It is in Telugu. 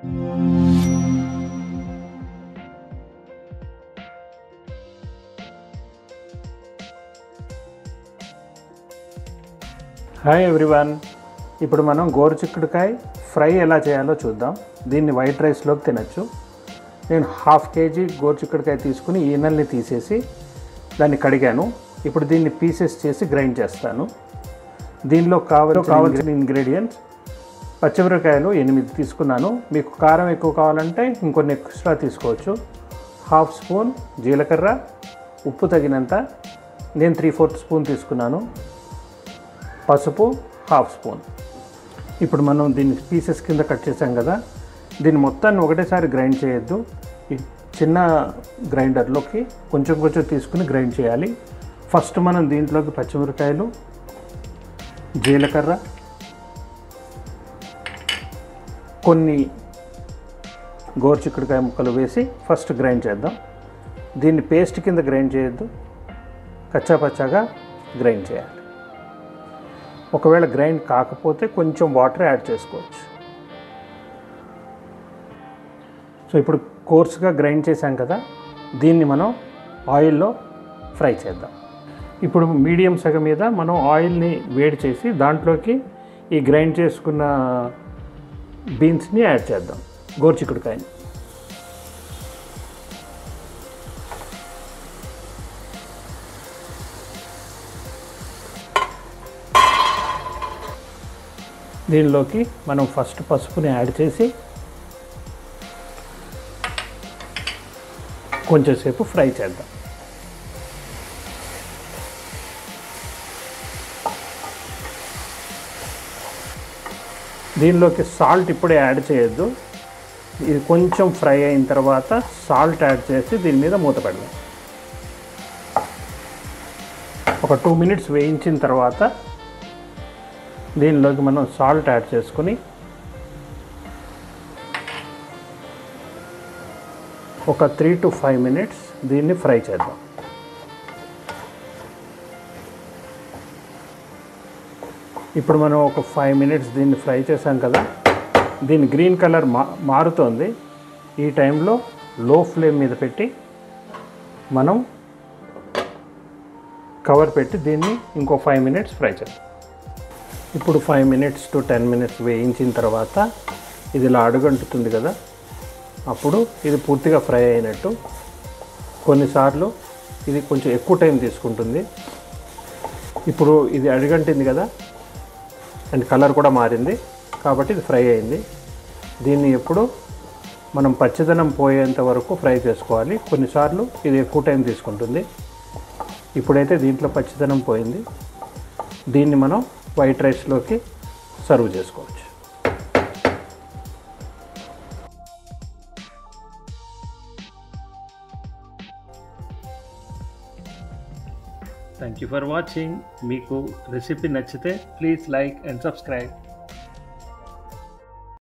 హాయ్ ఎవ్రీవన్, ఇప్పుడు మనం గోరుచిక్కుడుకాయ ఫ్రై ఎలా చేయాలో చూద్దాం. దీన్ని వైట్ రైస్లోకి తినచ్చు. నేను 1/2 kg గోరుచిక్కుడుకాయ తీసుకుని ఈనెల్ని తీసేసి దాన్ని కడిగాను. ఇప్పుడు దీన్ని పీసెస్ చేసి గ్రైండ్ చేస్తాను. దీనిలో కావాల్సిన ఇంగ్రీడియంట్స్: పచ్చిమిరపకాయలు 8 తీసుకున్నాను. మీకు కారం ఎక్కువ కావాలంటే ఇంకొన్ని ఎక్స్ట్రా తీసుకోవచ్చు. 1/2 స్పూన్ జీలకర్ర, ఉప్పు తగినంత, నేను 3/4 స్పూన్ తీసుకున్నాను. పసుపు 1/2 స్పూన్. ఇప్పుడు మనం దీన్ని పీసెస్ కింద కట్ చేసాం కదా, దీన్ని మొత్తాన్ని ఒకటేసారి గ్రైండ్ చేయొద్దు. ఈ చిన్న గ్రైండర్లోకి కొంచెం కొంచెం తీసుకుని గ్రైండ్ చేయాలి. ఫస్ట్ మనం దీంట్లోకి పచ్చిమిరపకాయలు, జీలకర్ర, కొన్ని గోరుచిక్కుడుకాయ ముక్కలు వేసి ఫస్ట్ గ్రైండ్ చేద్దాం. దీన్ని పేస్ట్ కింద గ్రైండ్ చేయొద్దు, కచ్చాపచ్చాగా గ్రైండ్ చేయాలి. ఒకవేళ గ్రైండ్ కాకపోతే కొంచెం వాటర్ యాడ్ చేసుకోవచ్చు. సో ఇప్పుడు కోర్స్గా గ్రైండ్ చేసాం కదా, దీన్ని మనం ఆయిల్లో ఫ్రై చేద్దాం. ఇప్పుడు మీడియం సగం మీద మనం ఆయిల్ని వేడి చేసి దాంట్లోకి ఈ గ్రైండ్ చేసుకున్న బీన్స్ని యాడ్ చేద్దాం, గోరుచిక్కుడుకాయని. దీనిలోకి మనం ఫస్ట్ పసుపుని యాడ్ చేసి కొంచెంసేపు ఫ్రై చేద్దాం. దీనిలోకి సాల్ట్ ఇప్పుడే యాడ్ చేయొద్దు. ఇది కొంచెం ఫ్రై అయిన తర్వాత సాల్ట్ యాడ్ చేసి దీని మీద మూత పెడదాం. ఒక 2 మినిట్స్ వేయించిన తర్వాత దీనిలోకి మనం సాల్ట్ యాడ్ చేసుకుని ఒక 3 to 5 మినిట్స్ దీన్ని ఫ్రై చేద్దాం. ఇప్పుడు మనం ఒక 5 మినిట్స్ దీన్ని ఫ్రై చేసాం కదా, దీని గ్రీన్ కలర్ మారుతోంది. ఈ టైంలో లో ఫ్లేమ్ మీద పెట్టి మనం కవర్ పెట్టి దీన్ని ఇంకో 5 మినిట్స్ ఫ్రై చేద్దాం. ఇప్పుడు 5 మినిట్స్ to 10 మినిట్స్ వేయించిన తర్వాత ఇది ఇలా అడుగంటుతుంది కదా, అప్పుడు ఇది పూర్తిగా ఫ్రై అయినట్టు. కొన్నిసార్లు ఇది కొంచెం ఎక్కువ టైం తీసుకుంటుంది. ఇప్పుడు ఇది అడుగంటింది కదా, అండ్ కలర్ కూడా మారింది, కాబట్టి ఇది ఫ్రై అయింది. దీన్ని ఎప్పుడు మనం పచ్చిదనం పోయేంత వరకు ఫ్రై చేసుకోవాలి. కొన్నిసార్లు ఇది ఎక్కువ టైం తీసుకుంటుంది. ఇప్పుడైతే దీంట్లో పచ్చిదనం పోయింది. దీన్ని మనం వైట్ రైస్లోకి సర్వ్ చేసుకోవచ్చు. Thank you for watching. మీకు రెసిపీ నచ్చితే ప్లీజ్ లైక్ అండ్ సబ్స్క్రైబ్.